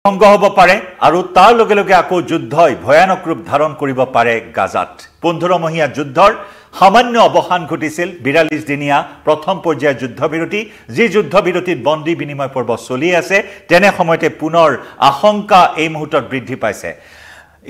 ভংগ হ'ব পাৰে আৰু তাৰ লগে লগে আকৌ যুদ্ধই ভয়ানক ৰূপ ধাৰণ কৰিব পাৰে গাজাত 15 মহীয়া যুদ্ধৰ সামান্য অৱসান ঘটিছিল 42 দিনীয়া প্ৰথম পৰ্যায়ৰ যুদ্ধবিৰতি যি যুদ্ধবিৰতিত বন্দী বিনিময় পৰ্ব চলি আছে তেনে সময়তে পুনৰ আশংকা এই মুহূৰ্তত বৃদ্ধি পাইছে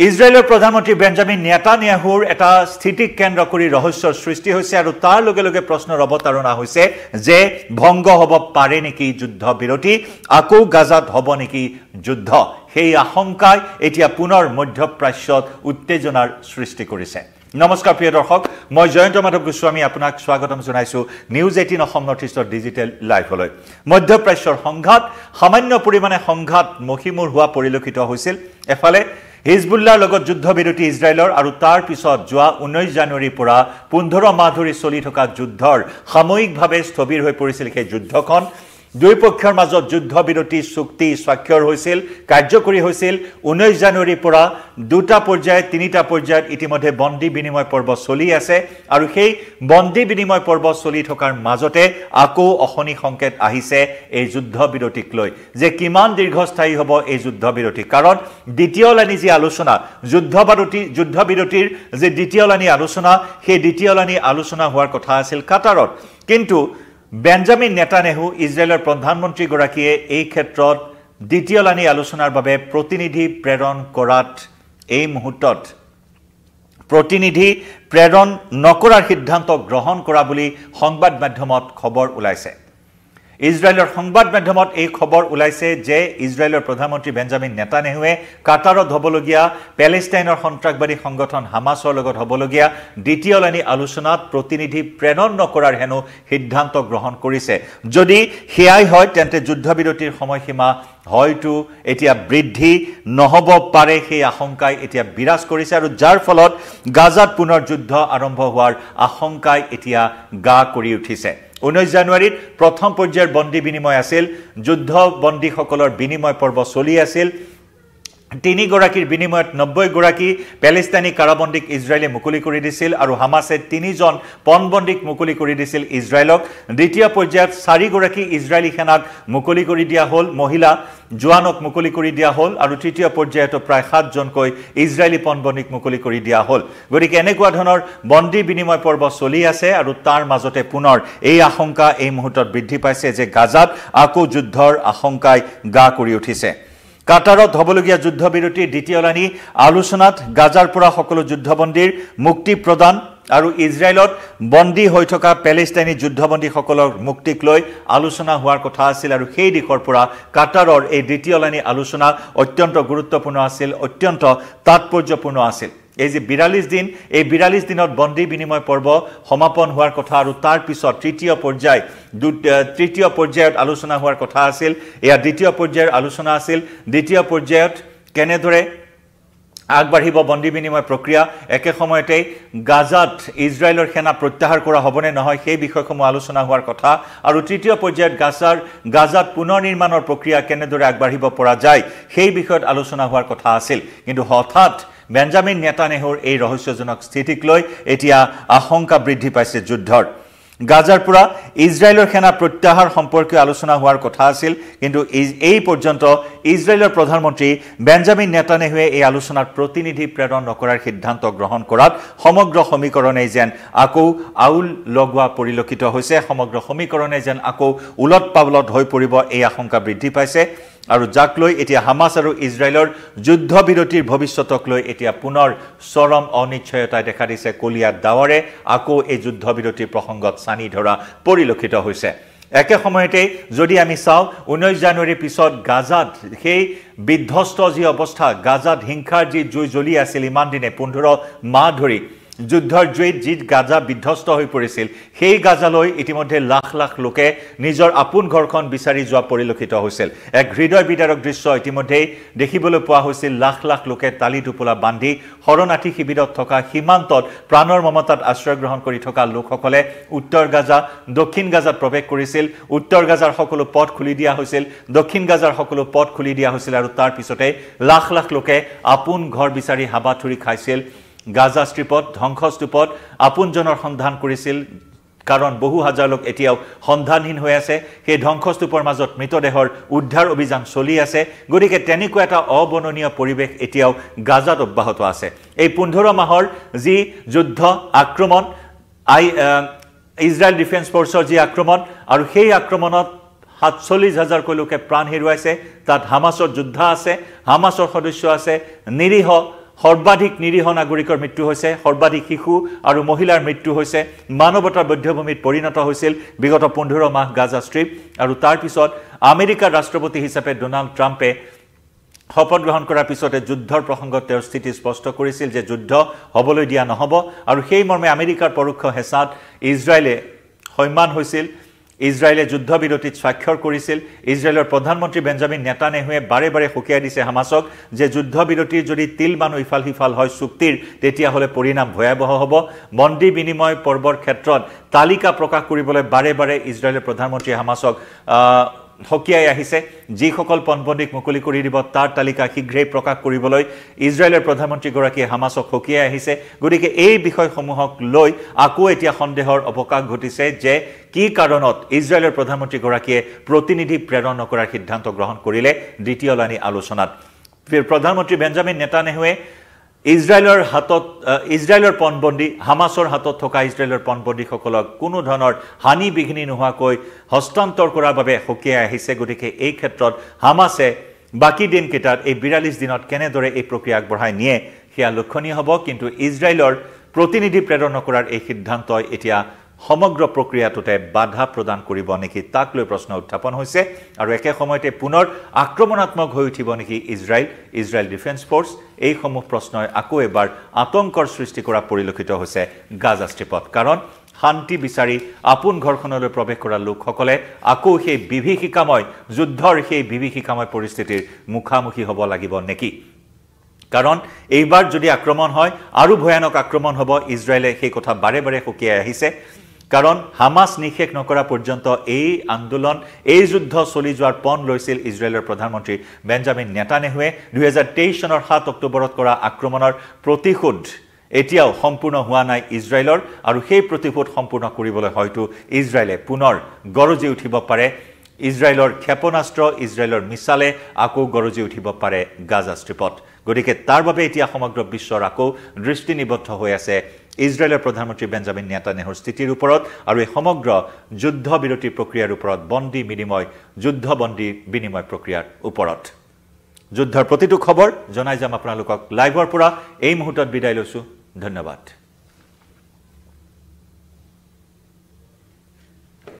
ইজৰাইলৰ প্ৰধানমন্ত্ৰী বেঞ্জামিন নেতানিয়াহুৰ এটা স্থিতিক কেন্দ্ৰ কৰি ৰহস্যৰ সৃষ্টি হৈছে আৰু তাৰ লগে লগে প্ৰশ্নৰ অৱতাৰণা হৈছে যে ভংগ হ'ব পাৰে নেকি যুদ্ধবিৰতি আকৌ গাজাত হ'ব নেকি যুদ্ধ সেই আশংকাই এতিয়া পুনৰ মধ্যপ্ৰাচ্যত উত্তেজনাৰ সৃষ্টি কৰিছে নমস্কাৰ প্ৰিয় দৰ্শক মই জয়ন্ত মাধৱ গোস্বামী আপোনাক স্বাগতম জনাইছো নিউজ 18 অসম নৰ্থ ইষ্টৰ ডিজিটেল লাইভলৈ মধ্যপ্ৰাচ্যৰ সংঘাত সামান্য পৰিমাণে সংঘাত মহিমূৰ হোৱা পৰিলক্ষিত হৈছিল এফালে হিজবুল্লাহৰ লগত যুদ্ধবিৰতি ইজৰাইলৰ আৰু তাৰ পিছত যোৱা 19 জানুৱাৰীৰ পৰা 15 মাহ ধৰি চলি থকা যুদ্ধৰ সাময়িকভাৱে স্থবিৰ হৈ পৰিছিল সেই যুদ্ধখন দুই পক্ষৰ মাজত যুদ্ধবিৰতি চুক্তি স্বাক্ষৰ হৈছিল কাৰ্যকৰী হৈছিল 19 জানুৱাৰীৰ পৰা দুটা পৰ্যায় তিনিটা পৰ্যায়ত ইতিমধ্যে বন্দী বিনিময় পৰ্ব চলি আছে আৰু সেই বন্দী বিনিময় পৰ্ব চলি থকাৰ মাজতে আকৌ অশনি সংকেত আহিছে এই যুদ্ধবিৰতিক লৈ যে কিমান দীৰ্ঘস্থায়ী হ'ব এই যুদ্ধবিৰতি কাৰণ দ্বিতীয় লানি যি আলোচনা যুদ্ধবিৰতিৰ যে দ্বিতীয় লানি আলোচনা সেই দ্বিতীয় লানি আলোচনা হোৱাৰ কথা আছিল কাটাৰত কিন্তু বেঞ্জামিন নেতানিয়াহু ইজৰাইলৰ প্ৰধানমন্ত্ৰী গৰাকীয়ে এই ক্ষেত্ৰত দ্বিতীয় লানি আলোচনাৰ বাবে প্ৰতিনিধি প্ৰেৰণ কৰাত এই মুহূৰ্তত প্ৰতিনিধি প্ৰেৰণ নকৰাৰ সিদ্ধান্ত গ্ৰহণ কৰা বুলি সংবাদ মাধ্যমত খবৰ ওলাইছে ইজৰাইলৰ সংবাদ মাধ্যমত এই খবৰ ওলাইছে যে ইজৰাইলৰ প্ৰধানমন্ত্ৰী বেঞ্জামিন নেতানিয়াহুৱে কাটাৰত হ'বলগীয়া পেলেষ্টাইনৰ সন্ত্ৰাসবাদী সংগঠন হামাছৰ লগত হ'বলগীয়া দ্বিতীয় লানি আলোচনাত প্ৰতিনিধি প্ৰেৰণ নকৰাৰ হেনো সিদ্ধান্ত গ্ৰহণ কৰিছে যদি হেয়াই হয় তেন্তে যুদ্ধবিৰতিৰ সময়সীমা হয়তো এতিয়া বৃদ্ধি নহব পাৰে সেই আশংকাই এতিয়া বিৰাজ কৰিছে আৰু যাৰ ফলত গাজাত পুনৰ যুদ্ধ আৰম্ভ হোৱাৰ আশংকাই এতিয়া গা কৰি উঠিছে 19 জানুৱাৰীত প্ৰথম পৰ্যায়ৰ বন্দী বিনিময় আছিল যুদ্ধ বন্দীসকলৰ বিনিময় পৰ্ব চলি আছিল 3 গৰাকীৰ বিনিময়ত 90 গৰাকী পেলেষ্টাইনী কাৰাবন্দীক ইজৰাইলে মুকলি কৰি দিছিল আৰু হামাছে 3 জন পণবন্দীক মুকলি কৰি দিছিল ইজৰাইলক দ্বিতীয় পৰ্যায়ত 4 গৰাকী ইজৰাইলী সেনাক মুকলি কৰি দিয়া হ'ল মহিলা জোৱানক মুকলি কৰি দিয়া হ'ল আৰু তৃতীয় পৰ্যায়ত প্ৰায় 7 জনকৈ ইজৰাইলী পণবন্দীক মুকলি কৰি দিয়া হ'ল গতিকে এনেকুৱা ধৰণৰ বন্দী বিনিময় পৰ্ব চলি আছে আৰু তাৰ মাজতে পুনৰ এই আশংকা এই মুহূৰ্তত বৃদ্ধি পাইছে যে গাজাত আকৌ যুদ্ধৰ আশংকাই গা কৰি উঠিছে কাটাৰত হ'বলগীয়া যুদ্ধবিৰতিৰ দ্বিতীয় লানি আলোচনাত গাজাৰ পৰা সকলো যুদ্ধবন্দীৰ মুক্তি প্ৰদান আৰু ইজৰাইলত বন্দী হৈ থকা পেলেষ্টাইনী যুদ্ধবন্দীসকলৰ মুক্তিক লৈ আলোচনা হোৱাৰ কথা আছিল আৰু সেই দিশৰ পৰা কাটাৰৰ এই দ্বিতীয় লানি আলোচনা অত্যন্ত গুৰুত্বপূৰ্ণ আছিল অত্যন্ত তাৎপৰ্যপূৰ্ণ আছিল এই যে 42 দিন এই 42 দিনত বন্দী বিনিময় পৰ্ব সমাপন হোৱাৰ কথা আৰু তাৰ পিছত তৃতীয় পৰ্যায়ত আলোচনা হোৱাৰ কথা আছিল এয়া দ্বিতীয় পৰ্যায়ৰ আলোচনা আছিল দ্বিতীয় পৰ্যায়ত কেনেদৰে আগবাঢ়িব বন্দী বিনিময় প্ৰক্ৰিয়া একে সময়তে গাজাত ইজৰাইলৰ সেনা প্ৰত্যাহাৰ কৰা হ'বনে নহয় সেই বিষয়সমূহ আলোচনা হোৱাৰ কথা আৰু তৃতীয় পৰ্যায়ত গাজাত পুনৰ নিৰ্মাণৰ প্ৰক্ৰিয়া কেনেদৰে আগবাঢ়িব পৰা যায় সেই বিষয়ত আলোচনা হোৱাৰ কথা আছিল কিন্তু হঠাৎ বেঞ্জামিন নেতানিয়াহুৰ এই ৰহস্যজনক স্থিতিক লৈ এতিয়া আশংকা বৃদ্ধি পাইছে যুদ্ধৰ গাজাৰ পৰা ইজৰাইলৰ সেনা প্ৰত্যাহাৰ সম্পৰ্কীয় আলোচনা হোৱাৰ কথা আছিল কিন্তু এই পৰ্যন্ত ইজৰাইলৰ প্ৰধানমন্ত্ৰী বেঞ্জামিন নেতানিয়াহুৱে এই আলোচনাত প্ৰতিনিধি প্ৰেৰণ নকৰাৰ সিদ্ধান্ত গ্ৰহণ কৰাত সমগ্ৰ সমীকৰণে যেন আকৌ আউল লগোৱা পৰিলক্ষিত হৈছে সমগ্ৰ সমীকৰণে যেন আকৌ উলট পালট হৈ পৰিব এই আশংকা বৃদ্ধি পাইছে আৰু যাক লৈ এতিয়া হামাছ আৰু ইজৰাইলৰ যুদ্ধবিৰতিৰ ভৱিষ্যতক লৈ এতিয়া পুনৰ চৰম অনিশ্চয়তা দেখা দিছে কলিয়াৰ দাৱাৰে আকৌ এই যুদ্ধবিৰতিৰ প্ৰসংগত সানি ধৰা পৰিলক্ষিত হৈছে একে সময়তে যদি আমি চাও 19 জানুৱাৰীৰ পিছত গাজাত সেই বিধ্বস্ত যি অৱস্থা গাজাত হিংসাৰ যি জুই জ্বলি আছিল ইমান দিনে 15 মাহ ধৰি যুদ্ধৰ জুইত যি গাজা বিধ্বস্ত হৈ পৰিছিল সেই গাজালৈ ইতিমধ্যে লাখ লাখ লোকে নিজৰ আপোন ঘৰখন বিচাৰি যোৱা পৰিলক্ষিত হৈছিল এক হৃদয় বিদাৰক দৃশ্য ইতিমধ্যে দেখিবলৈ পোৱা হৈছিল লাখ লাখ লোকে তালি টোপোলা বান্ধি শৰণাৰ্থী শিবিৰত থকা সীমান্তত প্ৰাণৰ মমতাত আশ্ৰয় গ্ৰহণ কৰি থকা লোকসকলে উত্তৰ গাজা দক্ষিণ গাজাত প্ৰৱেশ কৰিছিল উত্তৰ গাজাৰ সকলো পথ খুলি দিয়া হৈছিল দক্ষিণ গাজাৰ সকলো পথ খুলি দিয়া হৈছিল আৰু তাৰ পিছতে লাখ লাখ লোকে আপোন ঘৰ বিচাৰি হাবাথুৰি খাইছিল গাজা ষ্ট্ৰিপত ধ্বংসস্তূপত আপোনজনৰ সন্ধান কৰিছিল কাৰণ বহু হাজাৰ লোক এতিয়াও সন্ধানহীন হৈ আছে সেই ধ্বংসস্তূপৰ মাজত মৃতদেহৰ উদ্ধাৰ অভিযান চলি আছে গতিকে তেনেকুৱা এটা অবৰ্ণনীয় পৰিৱেশ এতিয়াও গাজাত অব্যাহত আছে এই 15 মাহৰ যি যুদ্ধ আক্ৰমণ ইজৰাইল ডিফেন্স ফৰ্চৰ যি আক্ৰমণ আৰু সেই আক্ৰমণত ৪৭,০০০ কৈ লোকে প্ৰাণ হেৰুৱাইছে তাত হামাছৰ যোদ্ধা আছে হামাছৰ সদস্য আছে নিৰীহ সৰ্বাধিক নিৰীহ নাগৰিকৰ মৃত্যু হৈছে সৰ্বাধিক শিশু আৰু মহিলাৰ মৃত্যু হৈছে মানৱতাৰ বধ্যভূমিত পৰিণত হৈছিল বিগত 15 মাহ গাজা ষ্ট্ৰিপ আৰু তাৰ পিছত আমেৰিকাৰ ৰাষ্ট্ৰপতি হিচাপে ডোনাল্ড ট্ৰাম্পে শপত গ্ৰহণ কৰাৰ পিছতে যুদ্ধৰ প্ৰসংগত তেওঁৰ স্থিতি স্পষ্ট কৰিছিল যে যুদ্ধ হ'বলৈ দিয়া নহব আৰু সেই মৰ্মে আমেৰিকাৰ পৰোক্ষ হেঁচাত ইজৰাইলে সন্মান হৈছিল ইজৰাইলে যুদ্ধবিৰতিত স্বাক্ষৰ কৰিছিল ইজৰাইলৰ প্ৰধানমন্ত্ৰী বেঞ্জামিন নেতানেহুৱে বাৰে বাৰে সকীয়াই দিছে হামাছক যে যুদ্ধবিৰতিৰ যদি তিল মানুহ ইফাল সিফাল হয় চুক্তিৰ তেতিয়াহ'লে পৰিণাম ভয়াৱহ হ'ব বন্দী বিনিময় পৰ্বৰ ক্ষেত্ৰত তালিকা প্ৰকাশ কৰিবলৈ বাৰে বাৰে ইজৰাইলৰ প্ৰধানমন্ত্ৰীয়ে হামাছক সকীয়াই আহিছে যিসকল পণবন্দীক মুকলি কৰি দিব তাৰ তালিকা শীঘ্ৰেই প্ৰকাশ কৰিবলৈ ইজৰাইলৰ প্ৰধানমন্ত্ৰীগৰাকীয়ে হামাছক সকীয়াই আহিছে গতিকে এই বিষয়সমূহক লৈ আকৌ এতিয়া সন্দেহৰ অৱকাশ ঘটিছে যে কি কাৰণত ইজৰাইলৰ প্ৰধানমন্ত্ৰীগৰাকীয়ে প্ৰতিনিধি প্ৰেৰণ নকৰাৰ সিদ্ধান্ত গ্ৰহণ কৰিলে দ্বিতীয় লানি আলোচনাত প্ৰধানমন্ত্ৰী বেঞ্জামিন নেতানেহুৱে ইজৰাইলৰ পণবন্দী হামাছৰ হাতত থকা ইজৰাইলৰ পণবন্দীসকলক কোনো ধৰণৰ হানি বিঘিনি নোহোৱাকৈ হস্তান্তৰ কৰাৰ বাবে সকীয়াই আহিছে গতিকে এই ক্ষেত্ৰত হামাছে বাকী দিনকেইটাত এই 42 দিনত কেনেদৰে এই প্ৰক্ৰিয়া আগবঢ়াই নিয়ে সেয়া লক্ষণীয় হ'ব কিন্তু ইজৰাইলৰ প্ৰতিনিধি প্ৰেৰণ নকৰাৰ এই সিদ্ধান্তই এতিয়া সমগ্ৰ প্ৰক্ৰিয়াটোতে বাধা প্ৰদান কৰিব নেকি তাক লৈ প্ৰশ্ন উত্থাপন হৈছে আৰু একে সময়তে পুনৰ আক্ৰমণাত্মক হৈ উঠিব নেকি ইজৰাইল ডিফেন্স ফৰ্চ এই সমূহ প্ৰশ্নই আকৌ এবাৰ আতংকৰ সৃষ্টি কৰা পৰিলক্ষিত হৈছে গাজা ষ্ট্ৰিপত কাৰণ শান্তি বিচাৰি আপোন ঘৰখনলৈ প্ৰৱেশ কৰা লোকসকলে আকৌ সেই বিভীষিকাময় যুদ্ধৰ সেই বিভীষিকাময় পৰিস্থিতিৰ মুখামুখি হ'ব লাগিব নেকি কাৰণ এইবাৰ যদি আক্ৰমণ হয় আৰু ভয়ানক আক্ৰমণ হ'ব ইজৰাইলে সেই কথা বাৰে বাৰে সকীয়াই আহিছে কাৰণ হামাছ নিশেষ নকৰা পৰ্যন্ত এই আন্দোলন এই যুদ্ধ চলি যোৱাৰ পণ লৈছিল ইজৰাইলৰ প্ৰধানমন্ত্ৰী বেঞ্জামিন নেতানেহুৱে 2023 চনৰ 7 অক্টোবৰত কৰা আক্ৰমণৰ প্ৰতিশোধ এতিয়াও সম্পূৰ্ণ হোৱা নাই ইজৰাইলৰ আৰু সেই প্ৰতিশোধ সম্পূৰ্ণ কৰিবলৈ হয়তো ইজৰাইলে পুনৰ গৰজি উঠিব পাৰে ইজৰাইলৰ ক্ষেপণাস্ত্ৰ ইজৰাইলৰ মিছাইলে আকৌ গৰজি উঠিব পাৰে গাজা ষ্ট্ৰিপত গতিকে তাৰ বাবে এতিয়া সমগ্ৰ বিশ্বৰ আকৌ দৃষ্টি নিবদ্ধ হৈ আছে ইজৰাইলৰ প্ৰধানমন্ত্ৰী বেঞ্জামিন নেতানেহুৰ স্থিতিৰ ওপৰত আৰু এই সমগ্ৰ যুদ্ধবিৰতি প্ৰক্ৰিয়াৰ ওপৰত যুদ্ধবন্দী বিনিময় প্ৰক্ৰিয়াৰ ওপৰত যুদ্ধৰ প্ৰতিটো খবৰ জনাই যাম আপোনালোকক লাইভৰ পৰা এই মুহূৰ্তত বিদায় লৈছো ধন্যবাদ